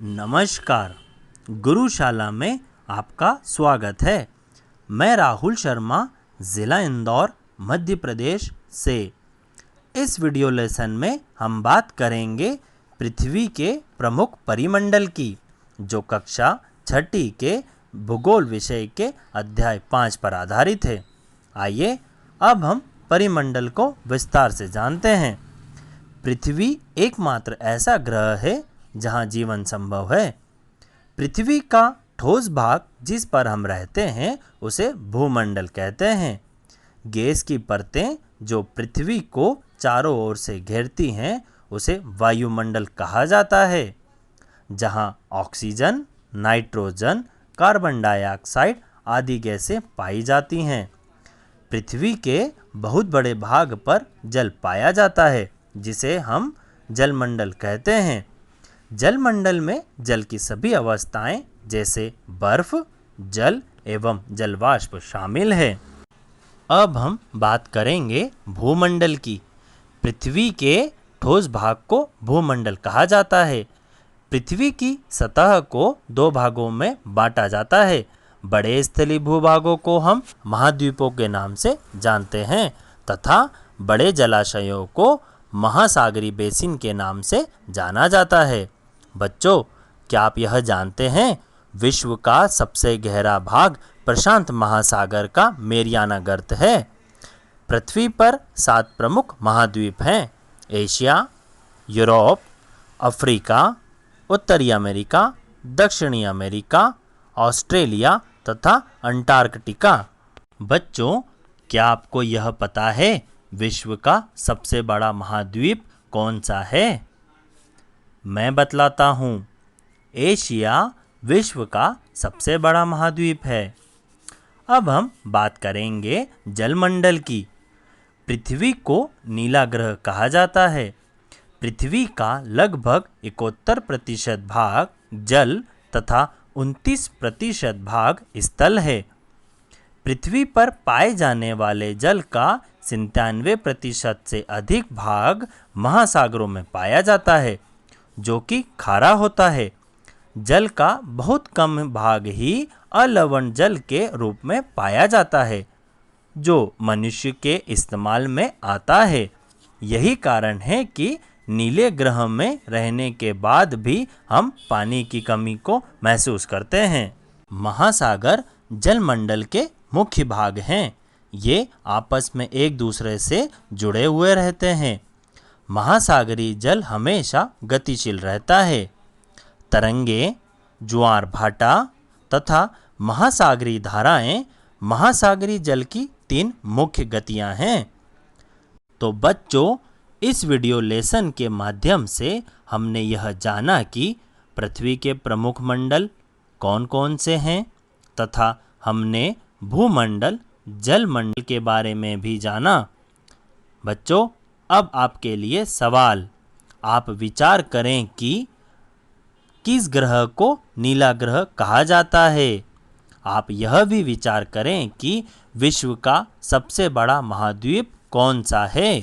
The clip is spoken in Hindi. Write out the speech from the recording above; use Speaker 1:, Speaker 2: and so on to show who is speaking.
Speaker 1: नमस्कार। गुरुशाला में आपका स्वागत है। मैं राहुल शर्मा, ज़िला इंदौर, मध्य प्रदेश से। इस वीडियो लेसन में हम बात करेंगे पृथ्वी के प्रमुख परिमंडल की, जो कक्षा छठी के भूगोल विषय के अध्याय 5 पर आधारित है। आइए अब हम परिमंडल को विस्तार से जानते हैं। पृथ्वी एकमात्र ऐसा ग्रह है जहां जीवन संभव है। पृथ्वी का ठोस भाग जिस पर हम रहते हैं उसे भूमंडल कहते हैं। गैस की परतें जो पृथ्वी को चारों ओर से घेरती हैं उसे वायुमंडल कहा जाता है, जहां ऑक्सीजन, नाइट्रोजन, कार्बन डाइऑक्साइड आदि गैसें पाई जाती हैं। पृथ्वी के बहुत बड़े भाग पर जल पाया जाता है, जिसे हम जलमंडल कहते हैं। जलमंडल में जल की सभी अवस्थाएं जैसे बर्फ, जल एवं जलवाष्प शामिल है। अब हम बात करेंगे भूमंडल की। पृथ्वी के ठोस भाग को भूमंडल कहा जाता है। पृथ्वी की सतह को दो भागों में बांटा जाता है। बड़े स्थलीय भूभागों को हम महाद्वीपों के नाम से जानते हैं तथा बड़े जलाशयों को महासागरीय बेसिन के नाम से जाना जाता है। बच्चों, क्या आप यह जानते हैं विश्व का सबसे गहरा भाग प्रशांत महासागर का मेरियाना गर्त है। पृथ्वी पर 7 प्रमुख महाद्वीप हैं: एशिया, यूरोप, अफ्रीका, उत्तरी अमेरिका, दक्षिणी अमेरिका, ऑस्ट्रेलिया तथा अंटार्कटिका। बच्चों, क्या आपको यह पता है विश्व का सबसे बड़ा महाद्वीप कौन सा है? मैं बतलाता हूँ। एशिया विश्व का सबसे बड़ा महाद्वीप है। अब हम बात करेंगे जलमंडल की। पृथ्वी को नीला ग्रह कहा जाता है। पृथ्वी का लगभग 71% भाग जल तथा 29% भाग स्थल है। पृथ्वी पर पाए जाने वाले जल का 97% से अधिक भाग महासागरों में पाया जाता है, जो कि खारा होता है। जल का बहुत कम भाग ही अलवण जल के रूप में पाया जाता है, जो मनुष्य के इस्तेमाल में आता है। यही कारण है कि नीले ग्रह में रहने के बाद भी हम पानी की कमी को महसूस करते हैं। महासागर जलमंडल के मुख्य भाग हैं। ये आपस में एक दूसरे से जुड़े हुए रहते हैं। महासागरीय जल हमेशा गतिशील रहता है। तरंगे, ज्वार भाटा तथा महासागरीय धाराएं महासागरीय जल की 3 मुख्य गतियां हैं। तो बच्चों, इस वीडियो लेसन के माध्यम से हमने यह जाना कि पृथ्वी के प्रमुख मंडल कौन कौन से हैं तथा हमने भूमंडल, जलमंडल के बारे में भी जाना। बच्चों, अब आपके लिए सवाल। आप विचार करें कि किस ग्रह को नीला ग्रह कहा जाता है। आप यह भी विचार करें कि विश्व का सबसे बड़ा महाद्वीप कौन सा है।